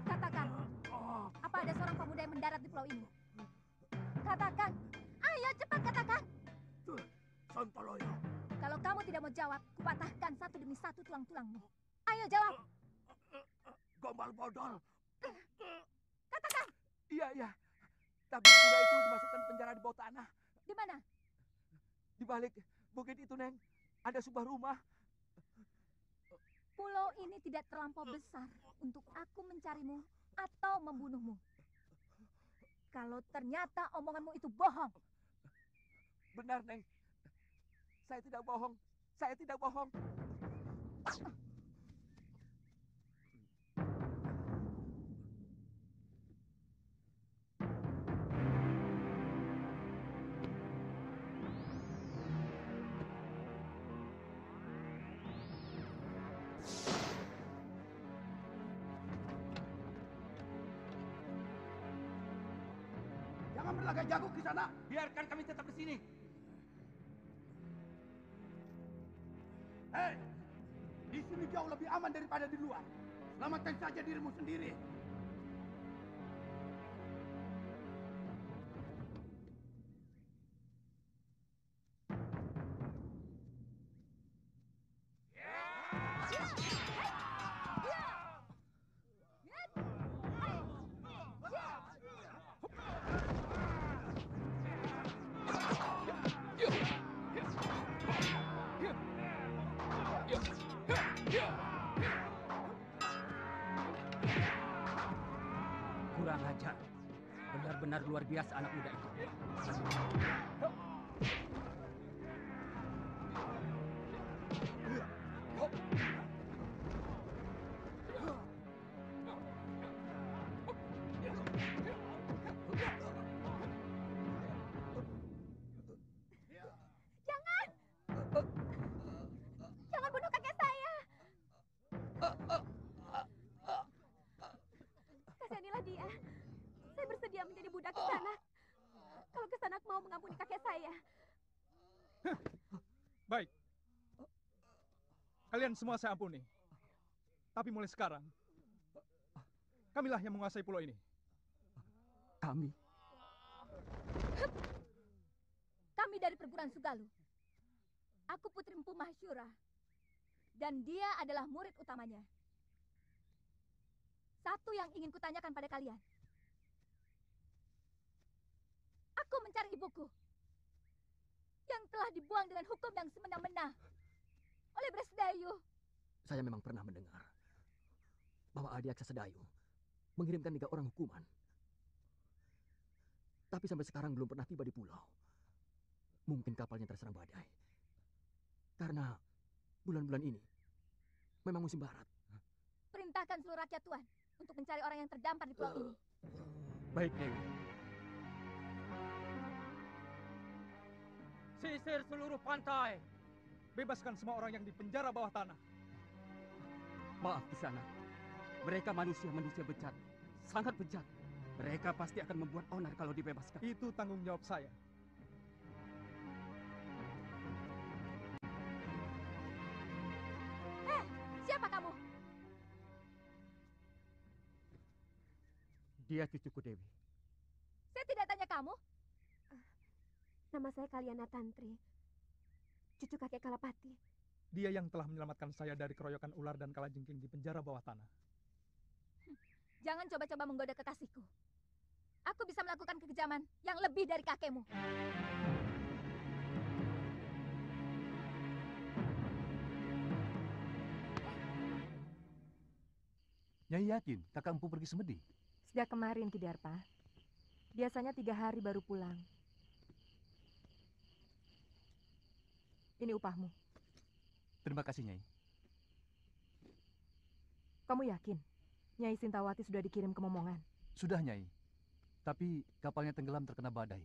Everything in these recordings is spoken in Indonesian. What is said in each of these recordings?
Katakan, apa ada seorang pemuda yang mendarat di pulau ini? Katakan, ayo cepat katakan. Sontoloyo. Kalau kamu tidak mau jawab, kupatahkan satu demi satu tulang-tulangmu. Ayo jawab. Gombal bodol. Katakan. Iya. Tapi kuda itu dimasukkan penjara di bawah tanah. Di mana? Di balik bukit itu, Neng. Ada sebuah rumah. Pulau ini tidak terlampau besar untuk aku mencarimu atau membunuhmu. Kalau ternyata omonganmu itu bohong. Benar, Neng. Saya tidak bohong. Saya tidak bohong. Jangan berlagak jago ke sana. Biarkan kami tetap di sini. Hei, di sini jauh lebih aman daripada di luar. Selamatkan saja dirimu sendiri. Kurang ajar. Benar-benar luar biasa anak muda itu. Jangan! Jangan bunuh kakek saya! Kasihanilah dia. Saya bersedia menjadi budak Kisanak. Kalau Kisanak mau mengampuni kakek saya. Baik. Kalian semua saya ampuni. Tapi mulai sekarang, kamilah yang menguasai pulau ini. Kami? Kami dari perguruan Sugalu. Aku Putri Empu Mahsyura. Dan dia adalah murid utamanya. Satu yang ingin kutanyakan pada kalian. Aku mencari ibuku. Yang telah dibuang dengan hukum yang semena-mena. Oleh Bresdayu. Saya memang pernah mendengar bahwa Adi Aksa Sedayu mengirimkan 3 orang hukuman. Tapi sampai sekarang belum pernah tiba di pulau. Mungkin kapalnya terserang badai. Karena bulan-bulan ini memang musim barat. Perintahkan seluruh rakyat Tuan untuk mencari orang yang terdampar di pulau ini. Baik, Dewi. Sisir seluruh pantai. Bebaskan semua orang yang dipenjara bawah tanah. Maaf di sana. Mereka manusia-manusia bejat. Sangat bejat. Mereka pasti akan membuat onar kalau dibebaskan. Itu tanggung jawab saya. Siapa kamu? Dia cucuku Dewi. Saya tidak tanya kamu. Nama saya Kaliana Tantri, cucu kakek Kalapati. Dia yang telah menyelamatkan saya dari keroyokan ular dan kalajengking di penjara bawah tanah. Jangan coba-coba menggoda kekasihku. aku bisa melakukan kekejaman yang lebih dari kakekmu. Nyai yakin kakak empu pergi semedi? Sejak kemarin, Ki Darpa. Biasanya 3 hari baru pulang. Ini upahmu. Terima kasih, Nyai. Kamu yakin Nyai Sintawati sudah dikirim ke Momongan? Sudah, Nyai. Tapi kapalnya tenggelam terkena badai.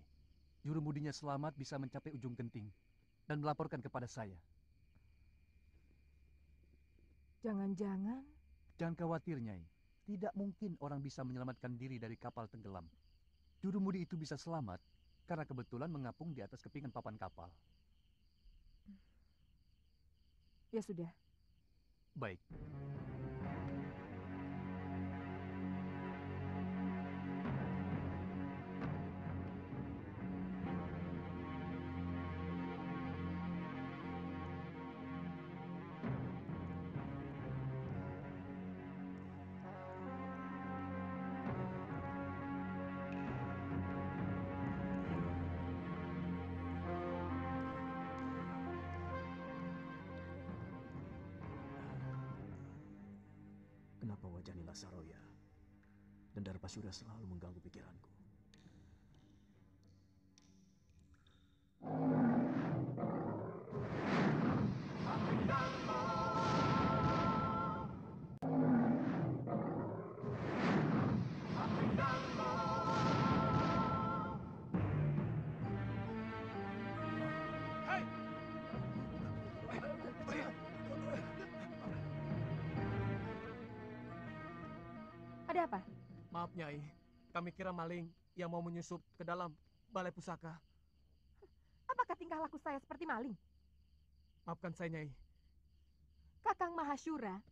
Jurumudinya selamat bisa mencapai ujung genting dan melaporkan kepada saya. Jangan-jangan Jangan khawatir, Nyai. Tidak mungkin orang bisa menyelamatkan diri dari kapal tenggelam. Jurumudi itu bisa selamat karena kebetulan mengapung di atas kepingan papan kapal. ya sudah. Baik. Kenapa wajah Nila Saroya dan Darpasura selalu mengganggu pikiranku? Ada apa? Maaf, Nyai. Kami kira maling yang mau menyusup ke dalam balai pusaka. Apakah tingkah laku saya seperti maling? Maafkan saya, Nyai. Kakang Mahasyura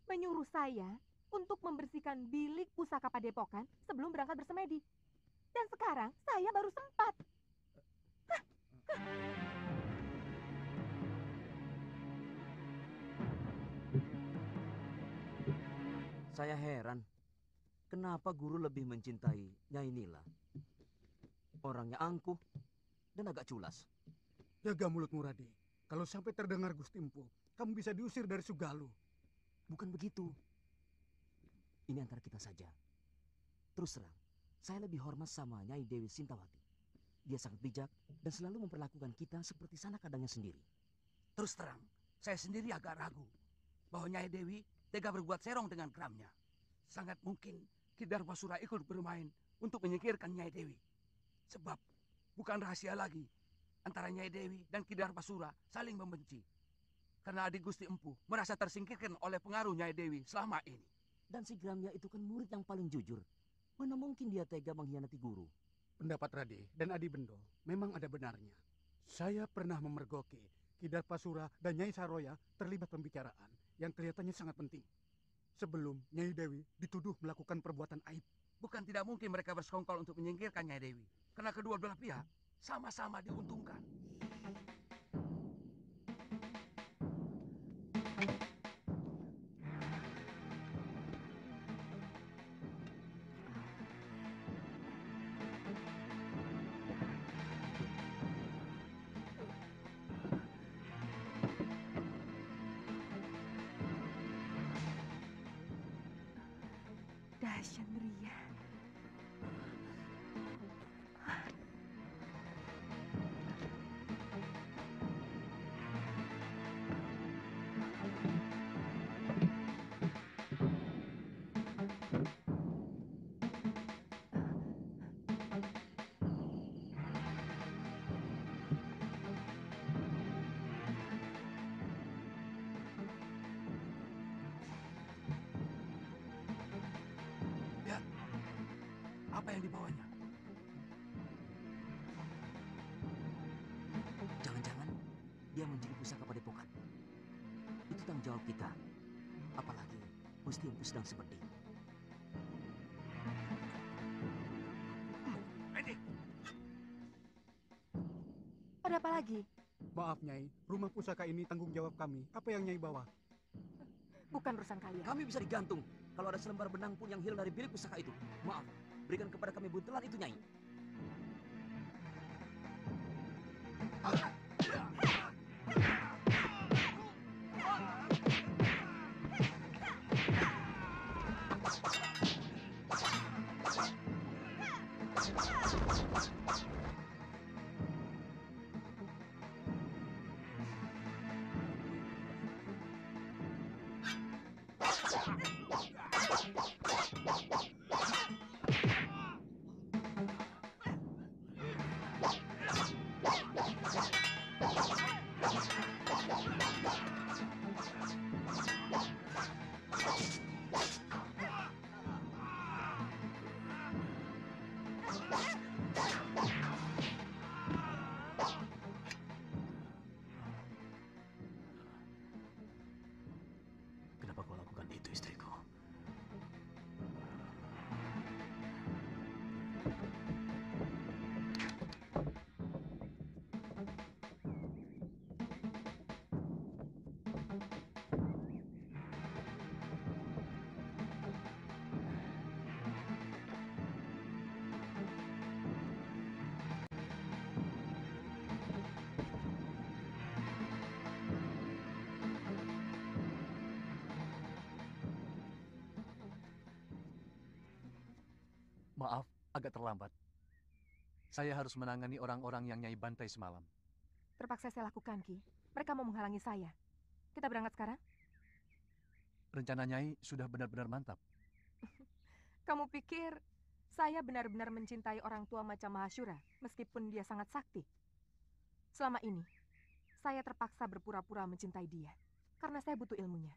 menyuruh saya untuk membersihkan bilik pusaka Padepokan sebelum berangkat bersemedi. Dan sekarang saya baru sempat. Saya heran, kenapa guru lebih mencintai Nyai Nila? Orangnya angkuh dan agak culas. Jaga mulutmu, Rade. Kalau sampai terdengar Gusti Empu, kamu bisa diusir dari Sugalu. Bukan begitu. Ini antara kita saja. Terus terang, saya lebih hormat sama Nyai Dewi Sintawati. Dia sangat bijak dan selalu memperlakukan kita seperti sanak kadangnya sendiri. Terus terang, saya sendiri agak ragu bahwa Nyai Dewi tega berbuat serong dengan geramnya. Sangat mungkin Ki Darpasura ikut bermain untuk menyingkirkan Nyai Dewi. Sebab bukan rahasia lagi antara Nyai Dewi dan Ki Darpasura saling membenci. Karena adik Gusti Empu merasa tersingkirkan oleh pengaruh Nyai Dewi selama ini. Dan si Gramya itu kan murid yang paling jujur. Mana mungkin dia tega mengkhianati guru? Pendapat Rade dan Adi Bendo memang ada benarnya. Saya pernah memergoki Ki Darpasura dan Nyai Saroya terlibat pembicaraan yang kelihatannya sangat penting. Sebelum Nyai Dewi dituduh melakukan perbuatan aib. Bukan tidak mungkin mereka bersekongkol untuk menyingkirkan Nyai Dewi. Karena kedua belah pihak sama-sama diuntungkan. Dahsyat Ria. Lihat, apa yang dibawanya? Jangan-jangan dia mencuri pusaka Padepokan. Itu tanggung jawab kita. Apalagi Gusti Empu sedang seperti. Ada apa lagi? Maaf Nyai, rumah pusaka ini tanggung jawab kami. Apa yang Nyai bawa? Bukan urusan kalian. Kami bisa digantung kalau ada selembar benang pun yang hilang dari bilik pusaka itu. Maaf, berikan kepada kami buntelan itu, Nyai. Kenapa kau lakukan itu, istriku? Maaf, agak terlambat. Saya harus menangani orang-orang yang Nyai bantai semalam. Terpaksa saya lakukan, Ki. Mereka mau menghalangi saya. Kita berangkat sekarang? Rencana Nyai sudah benar-benar mantap. Kamu pikir saya benar-benar mencintai orang tua macam Mahashura, meskipun dia sangat sakti? Selama ini, saya terpaksa berpura-pura mencintai dia, karena saya butuh ilmunya.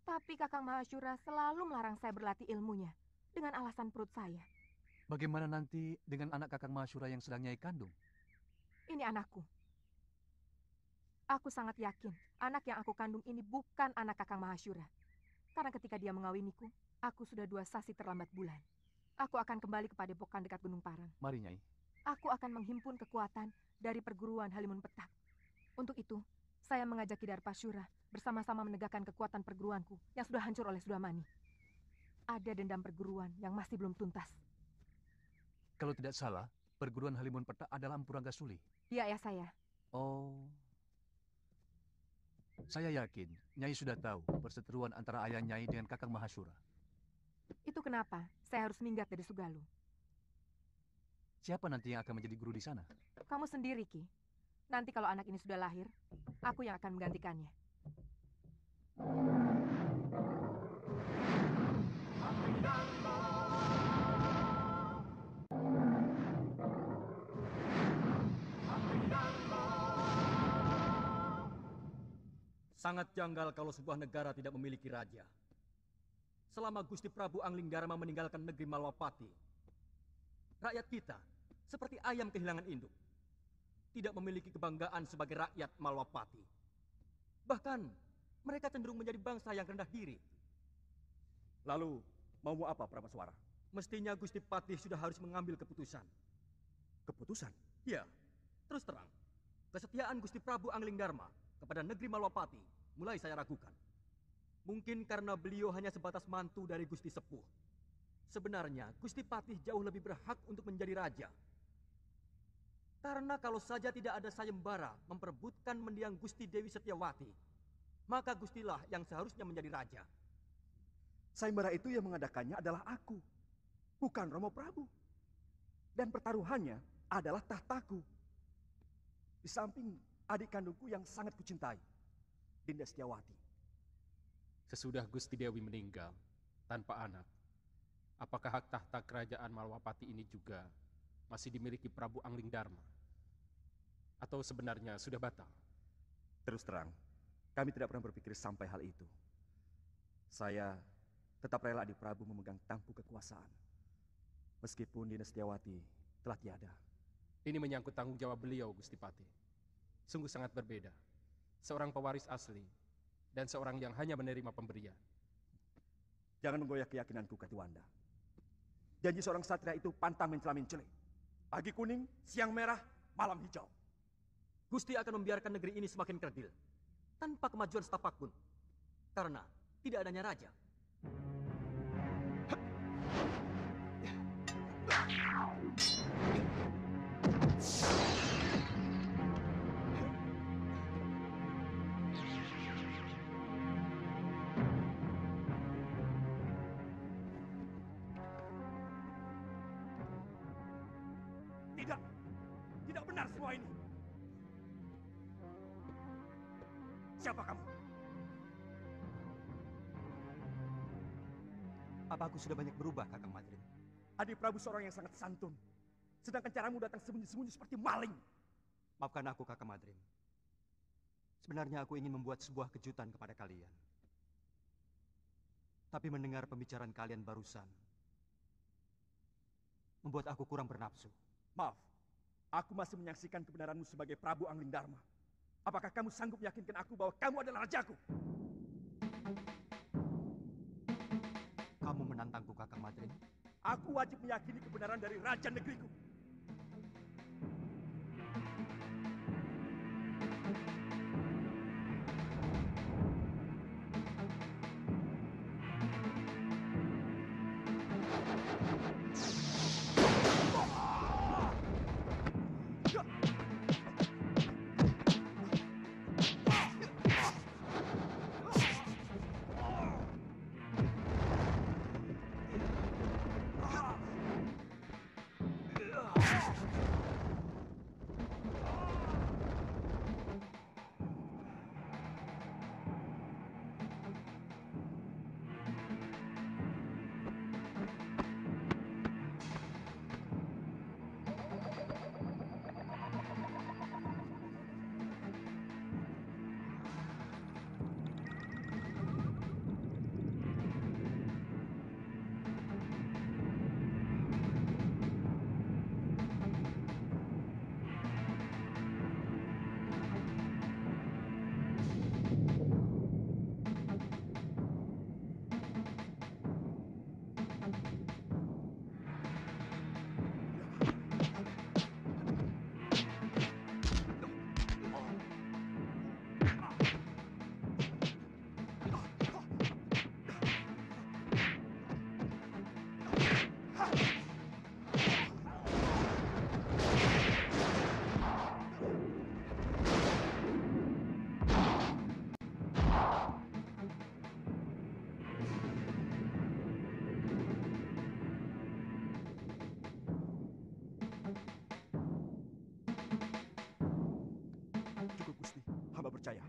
Tapi Kakang Mahashura selalu melarang saya berlatih ilmunya, dengan alasan perut saya. Bagaimana nanti dengan anak Kakang Mahashura yang sedang Nyai kandung? Ini anakku. Aku sangat yakin anak yang aku kandung ini bukan anak Kakang Mahashura. Karena ketika dia mengawiniku, aku sudah 2 sasi terlambat bulan. Aku akan kembali ke padepokan dekat Gunung Parang. Mari, Nyai. Aku akan menghimpun kekuatan dari perguruan Halimun Petak. Untuk itu, saya mengajak Ki Darpashura bersama-sama menegakkan kekuatan perguruanku yang sudah hancur oleh Sudamani. Ada dendam perguruan yang masih belum tuntas. Kalau tidak salah, perguruan Halimun Petak adalah Empu Ranggasuli. Iya, ayah saya. Oh. Saya yakin Nyai sudah tahu perseteruan antara ayah Nyai dengan Kakang Mahashura. Itu kenapa saya harus minggat dari Sugalu. Siapa nanti yang akan menjadi guru di sana? Kamu sendiri, Ki. Nanti kalau anak ini sudah lahir, aku yang akan menggantikannya. Sangat janggal kalau sebuah negara tidak memiliki raja. Selama Gusti Prabu Anglingdarma meninggalkan negeri Malwapati, rakyat kita seperti ayam kehilangan induk. Tidak memiliki kebanggaan sebagai rakyat Malwapati. Bahkan mereka cenderung menjadi bangsa yang rendah diri. Lalu, mau apa Prameswara? Mestinya Gusti Patih sudah harus mengambil keputusan. Keputusan? Ya, terus terang. Kesetiaan Gusti Prabu Anglingdarma kepada negeri Malwapati mulai saya ragukan. Mungkin karena beliau hanya sebatas mantu dari Gusti Sepuh. Sebenarnya Gusti Patih jauh lebih berhak untuk menjadi raja. Karena kalau saja tidak ada sayembara memperebutkan mendiang Gusti Dewi Setiawati, maka Gustilah yang seharusnya menjadi raja. Sayembara itu yang mengadakannya adalah aku, bukan Romo Prabu. Dan pertaruhannya adalah tahtaku. Di samping adik kandungku yang sangat kucintai, Dinda Setiawati. Sesudah Gusti Dewi meninggal tanpa anak, apakah hak tahta kerajaan Malwapati ini juga masih dimiliki Prabu Anglingdarma? Atau sebenarnya sudah batal? Terus terang, kami tidak pernah berpikir sampai hal itu. Saya tetap rela adik Prabu memegang tampuk kekuasaan, meskipun Dinda Setiawati telah tiada. Ini menyangkut tanggung jawab beliau, Gusti Patih. Sungguh sangat berbeda. Seorang pewaris asli dan seorang yang hanya menerima pemberian. Jangan menggoyak keyakinanku, Katuwanda. Janji seorang satria itu pantang mencela-mencela. Pagi kuning, siang merah, malam hijau. Gusti akan membiarkan negeri ini semakin kerdil, tanpa kemajuan setapak pun. Karena tidak adanya raja. Tidak, tidak benar semua ini. Siapa kamu? Apa aku sudah banyak berubah, Kakang Madrim? Adik Prabu seorang yang sangat santun. Sedangkan caramu datang sembunyi-sembunyi seperti maling. Maafkan aku, Kakang Madrim. Sebenarnya aku ingin membuat sebuah kejutan kepada kalian. Tapi mendengar pembicaraan kalian barusan, membuat aku kurang bernafsu. Maaf, aku masih menyaksikan kebenaranmu sebagai Prabu Angling Dharma. Apakah kamu sanggup meyakinkan aku bahwa kamu adalah rajaku? Kamu menantangku, Kakang Madrim? Aku wajib meyakini kebenaran dari raja negeriku. Cukup Gusti, hamba percaya.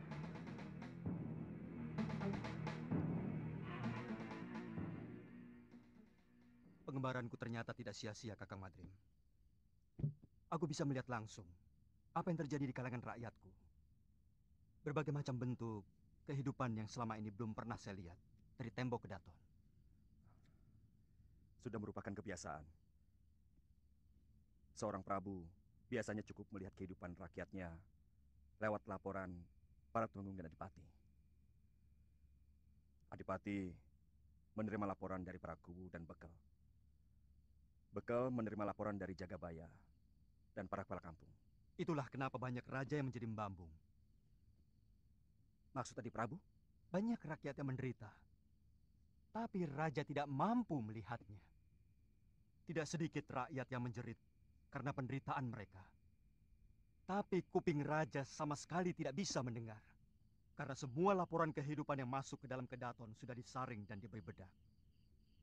Pengembaranku ternyata tidak sia-sia, Kakang Madrim. Aku bisa melihat langsung apa yang terjadi di kalangan rakyatku. Berbagai macam bentuk kehidupan yang selama ini belum pernah saya lihat dari tembok ke daton. Sudah merupakan kebiasaan. Seorang Prabu biasanya cukup melihat kehidupan rakyatnya lewat laporan para tumenggung dan adipati. Adipati menerima laporan dari para kubu dan bekel. Bekel menerima laporan dari Jagabaya dan para kepala kampung. Itulah kenapa banyak raja yang menjadi membambung. Maksud Adi Prabu? Banyak rakyat yang menderita, tapi raja tidak mampu melihatnya. Tidak sedikit rakyat yang menjerit karena penderitaan mereka. Tapi kuping raja sama sekali tidak bisa mendengar. Karena semua laporan kehidupan yang masuk ke dalam kedaton sudah disaring dan diberi bedak.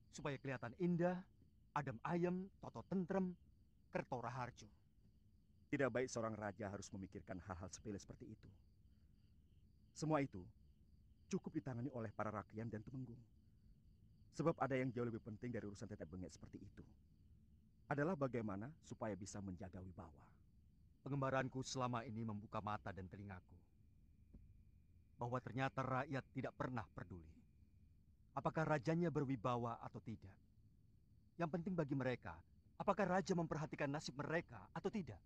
Supaya kelihatan indah, adem ayem, toto tentrem, kerto raharjo. Tidak baik seorang raja harus memikirkan hal-hal sepele seperti itu. Semua itu cukup ditangani oleh para rakyat dan tumenggung. Sebab ada yang jauh lebih penting dari urusan tetek bengek seperti itu. Adalah bagaimana supaya bisa menjaga wibawa. Pengembaranku selama ini membuka mata dan telingaku. Bahwa ternyata rakyat tidak pernah peduli. Apakah rajanya berwibawa atau tidak. Yang penting bagi mereka, apakah raja memperhatikan nasib mereka atau tidak.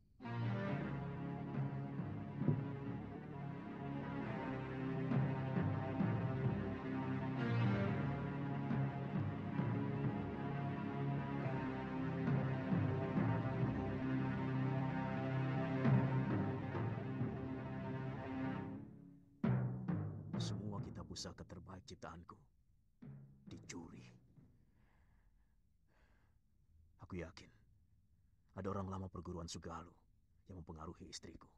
Semua kitab pusaka terbaik ciptaanku dicuri. Aku yakin ada orang lama perguruan Sugalu yang mempengaruhi istriku.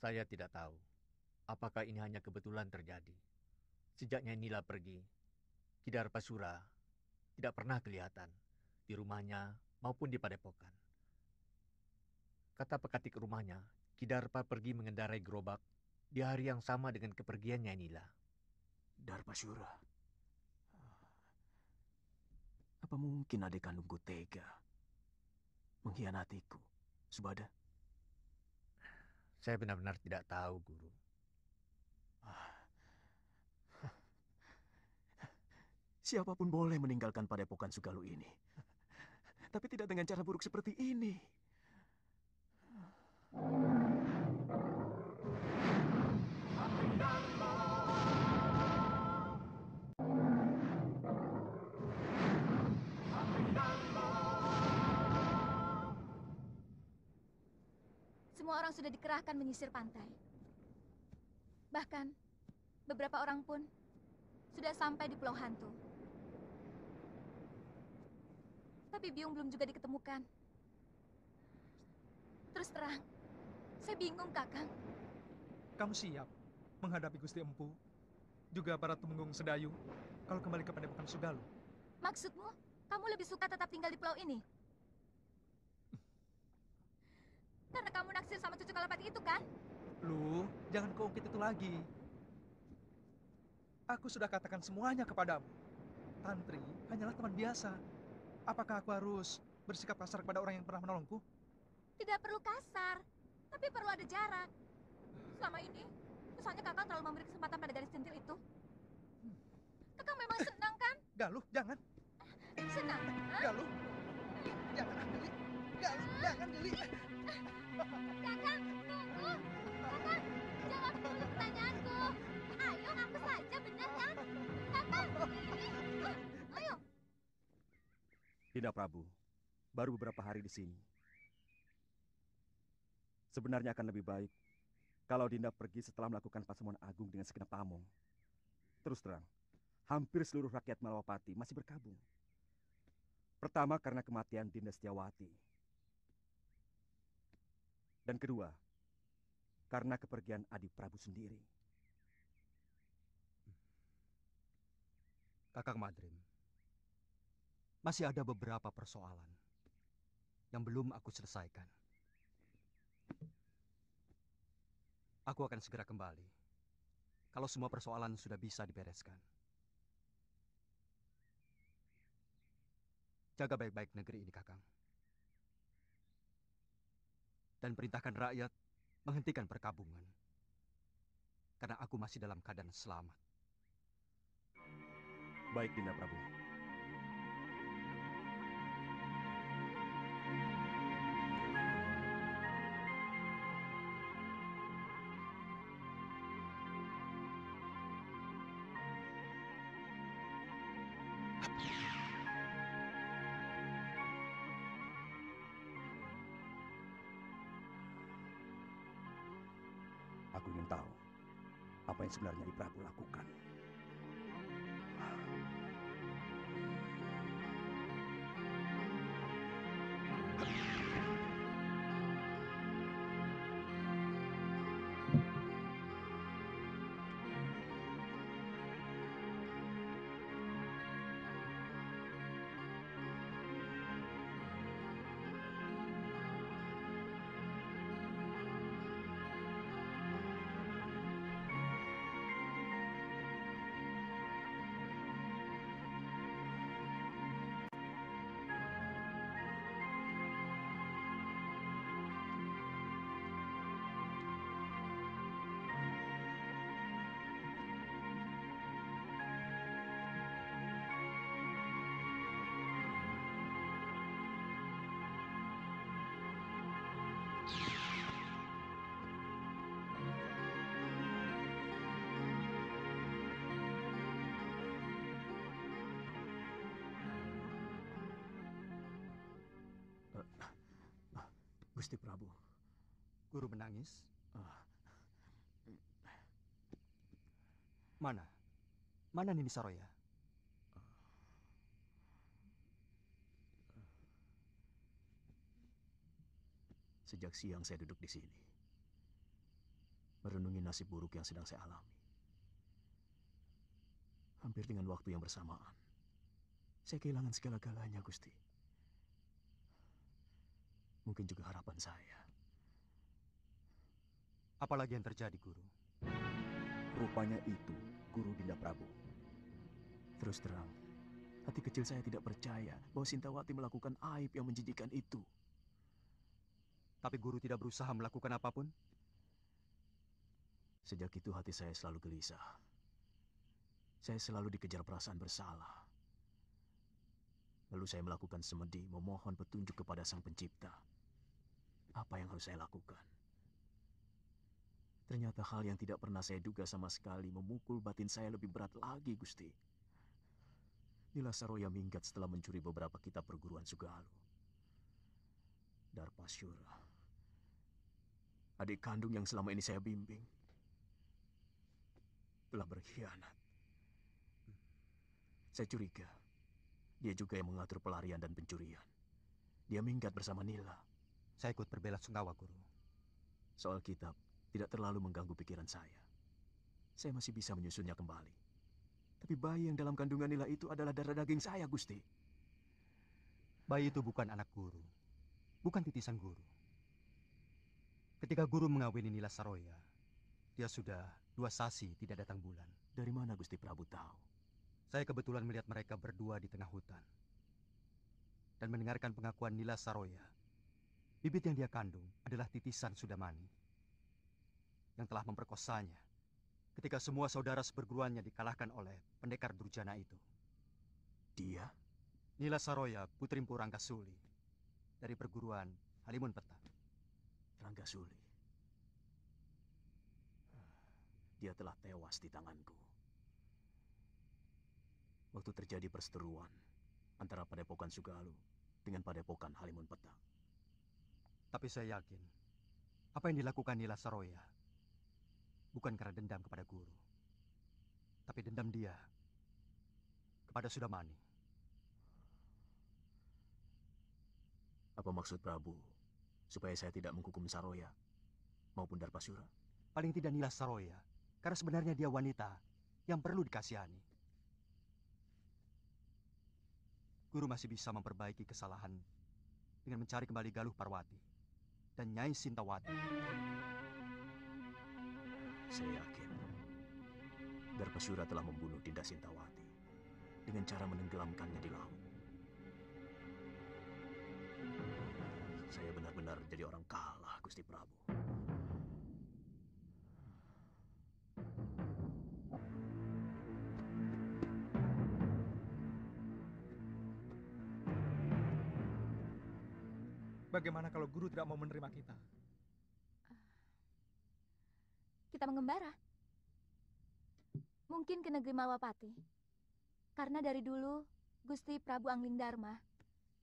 Saya tidak tahu apakah ini hanya kebetulan terjadi. Sejak Nyai Nila pergi, Ki Darpasura tidak pernah kelihatan di rumahnya maupun di padepokan. Kata pekatik rumahnya, Ki Darpa pergi mengendarai gerobak di hari yang sama dengan kepergian Nyai Nila. Darpasura. Apa mungkin adik kandungku tega mengkhianatiku, Subada? Saya benar-benar tidak tahu, Guru. Siapapun boleh meninggalkan padepokan Sugalu ini. Tapi tidak dengan cara buruk seperti ini. Semua orang sudah dikerahkan menyisir pantai. Bahkan, beberapa orang pun sudah sampai di Pulau Hantu. Tapi Biung belum juga diketemukan. Terus terang, saya bingung, Kakang. Kamu siap menghadapi Gusti Empu, juga para Tumenggung Sedayu, kalau kembali ke padepokan Sugalu? Maksudmu, kamu lebih suka tetap tinggal di pulau ini? Karena kamu naksir sama cucu Kalapati itu, kan? Lu, jangan keungkit itu lagi. Aku sudah katakan semuanya kepadamu. Tantri hanyalah teman biasa. Apakah aku harus bersikap kasar kepada orang yang pernah menolongku? Tidak perlu kasar, tapi perlu ada jarak. Selama ini, misalnya Kakang terlalu memberi kesempatan pada gadis centil itu. Kakang memang senang, kan? Galuh, jangan. Senang? Galuh, jangan, Geli. Galuh, jangan, Geli. Kakang, tunggu. Kakang, jawab dulu pertanyaanku. Ayo, ngaku saja, benar kan? Kakang, ini. Ayo. Dinda Prabu, baru beberapa hari di sini. Sebenarnya akan lebih baik kalau Dinda pergi setelah melakukan pasemuan agung dengan segenap pamong. Terus terang, hampir seluruh rakyat Malawapati masih berkabung. Pertama karena kematian Dinda Setiawati. Dan kedua, karena kepergian Adi Prabu sendiri. Kakang Madrim, masih ada beberapa persoalan yang belum aku selesaikan. Aku akan segera kembali kalau semua persoalan sudah bisa dibereskan. Jaga baik-baik negeri ini, Kakang. Dan perintahkan rakyat menghentikan perkabungan. Karena aku masih dalam keadaan selamat. Baik, Dinda Prabu. Aku ingin tahu apa yang sebenarnya Adi Prabu lakukan. Gusti Prabu. Guru menangis? Mana? Mana Nini Saroya? Sejak siang saya duduk di sini, merenungi nasib buruk yang sedang saya alami. Hampir dengan waktu yang bersamaan, saya kehilangan segala-galanya, Gusti. Mungkin juga harapan saya. Apalagi yang terjadi, Guru? Rupanya itu Guru Dinda Prabu. Terus terang, hati kecil saya tidak percaya bahwa Sintawati melakukan aib yang menjijikkan itu. Tapi Guru tidak berusaha melakukan apapun? Sejak itu hati saya selalu gelisah. Saya selalu dikejar perasaan bersalah. Lalu saya melakukan semedi memohon petunjuk kepada Sang Pencipta. Apa yang harus saya lakukan? Ternyata hal yang tidak pernah saya duga sama sekali memukul batin saya lebih berat lagi, Gusti. Nila Saroya minggat setelah mencuri beberapa kitab perguruan Sugalu. Darpasyura, adik kandung yang selama ini saya bimbing, telah berkhianat. Saya curiga, dia juga yang mengatur pelarian dan pencurian. Dia minggat bersama Nila. Saya ikut berbela-sungkawa, Guru. Soal kitab tidak terlalu mengganggu pikiran saya. Saya masih bisa menyusunnya kembali. Tapi bayi yang dalam kandungan Nila itu adalah darah daging saya, Gusti. Bayi itu bukan anak Guru, bukan titisan Guru. Ketika Guru mengawini Nila Saroya, dia sudah 2 sasi tidak datang bulan. Dari mana Gusti Prabu tahu? Saya kebetulan melihat mereka berdua di tengah hutan. Dan mendengarkan pengakuan Nila Saroya, bibit yang dia kandung adalah titisan Sudamani yang telah memperkosanya ketika semua saudara seperguruannya dikalahkan oleh pendekar Durjana itu. Dia? Nila Saroya, putri Mpu Ranggasuli dari perguruan Halimun Petak. Ranggasuli. Dia telah tewas di tanganku. Waktu terjadi perseteruan antara Padepokan Sugalu dengan Padepokan Halimun Petak. Tapi saya yakin, apa yang dilakukan Nila Saroya bukan karena dendam kepada Guru, tapi dendam dia kepada Sudamani. Apa maksud Prabu? Supaya saya tidak menghukum Saroya maupun Darpasyura? Paling tidak Nila Saroya, karena sebenarnya dia wanita yang perlu dikasihani. Guru masih bisa memperbaiki kesalahan dengan mencari kembali Galuh Parwati dan Nyai Sintawati. Saya yakin Darpasyura telah membunuh Dinda Sintawati dengan cara menenggelamkannya di laut. Saya benar-benar jadi orang kalah, Gusti Prabu. Bagaimana kalau Guru tidak mau menerima kita? Kita mengembara. Mungkin ke negeri Malwapati. Karena dari dulu Gusti Prabu Anglingdarma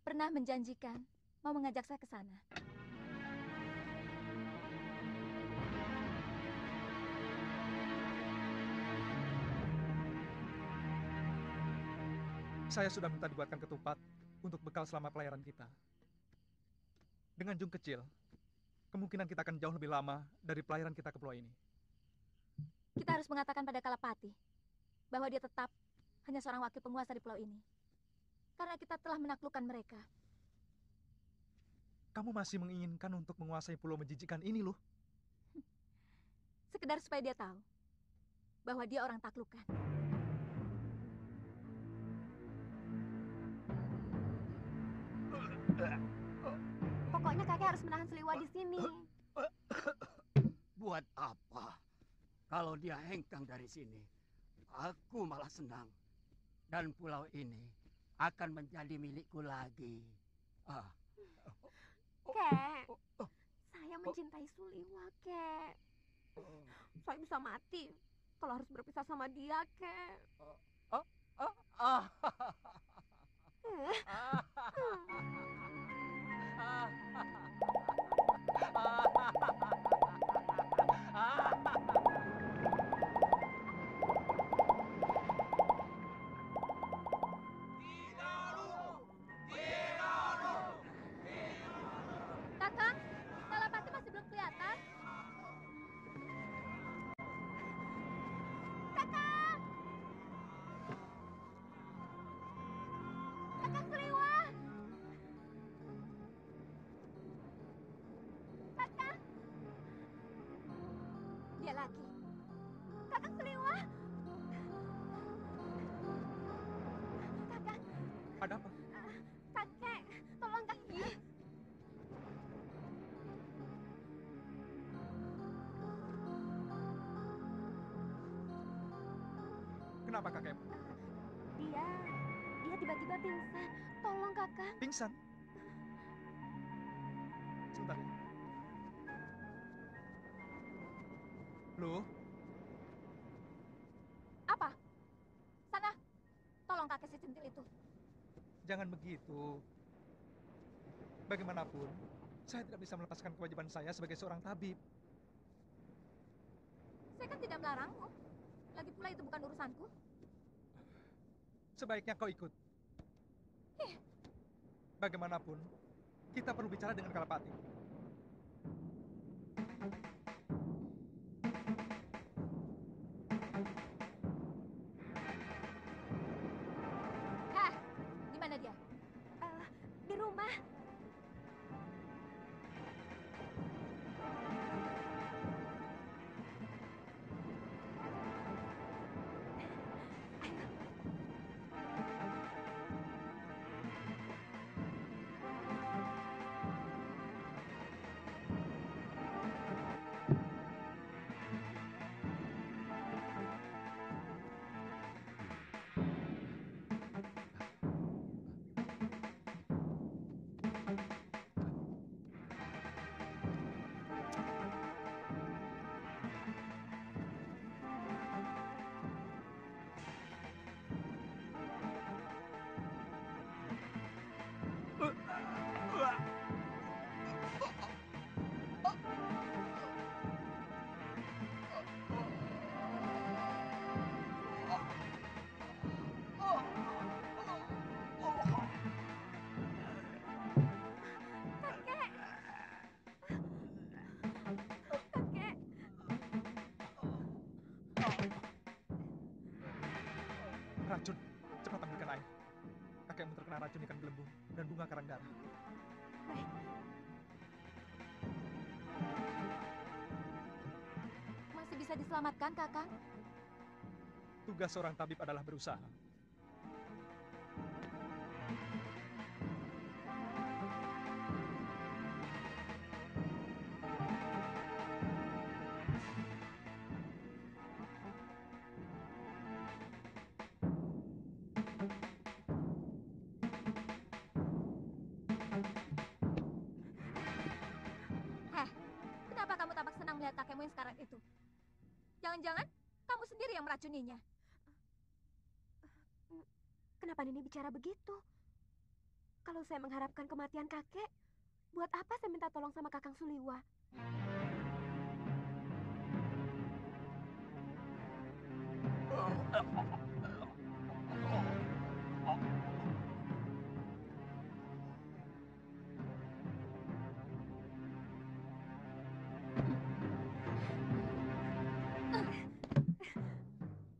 pernah menjanjikan mau mengajak saya ke sana. Saya sudah minta dibuatkan ketupat untuk bekal selama pelayaran kita. Dengan jung kecil, kemungkinan kita akan jauh lebih lama dari pelayaran kita ke pulau ini. Kita harus mengatakan pada Kalapati bahwa dia tetap hanya seorang wakil penguasa di pulau ini. Karena kita telah menaklukkan mereka. Kamu masih menginginkan untuk menguasai pulau menjijikan ini loh. Sekedar supaya dia tahu bahwa dia orang taklukan. Pokoknya kakek harus menahan Seliwa di sini. Buat apa? Kalau dia hengkang dari sini, aku malah senang. Dan pulau ini akan menjadi milikku lagi. Kek, saya mencintai Suliwa, Kek. Saya bisa mati kalau harus berpisah sama dia, Kek. Kakang, Kenapa kakek? Dia tiba-tiba pingsan. Tolong kakak. Pingsan? Sebentar ya. Loh, Apa? Sana, tolong kakek si centil itu. jangan begitu. Bagaimanapun, saya tidak bisa melepaskan kewajiban saya sebagai seorang tabib. Saya kan tidak melarangmu. Lagi pula itu bukan urusanku. Sebaiknya kau ikut. Bagaimanapun, kita perlu bicara dengan Kalapati. Hah, di mana dia? Di rumah. Racun, cepat ambilkan air. Kakekmu terkena racun ikan gelembung dan bunga karang darah. Masih bisa diselamatkan, Kakang? Tugas seorang tabib adalah berusaha. Heh, kenapa kamu tampak senang melihat kakekmu yang sekarang itu? Jangan-jangan kamu sendiri yang meracuninya. Kenapa Nini bicara begitu? Kalau saya mengharapkan kematian kakek, buat apa saya minta tolong sama Kakang Suliwa?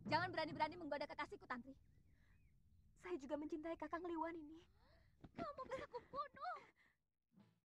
Jangan berani-berani menggoda kekasihku, Tantri. Saya juga mencintai Kakang Liwan ini.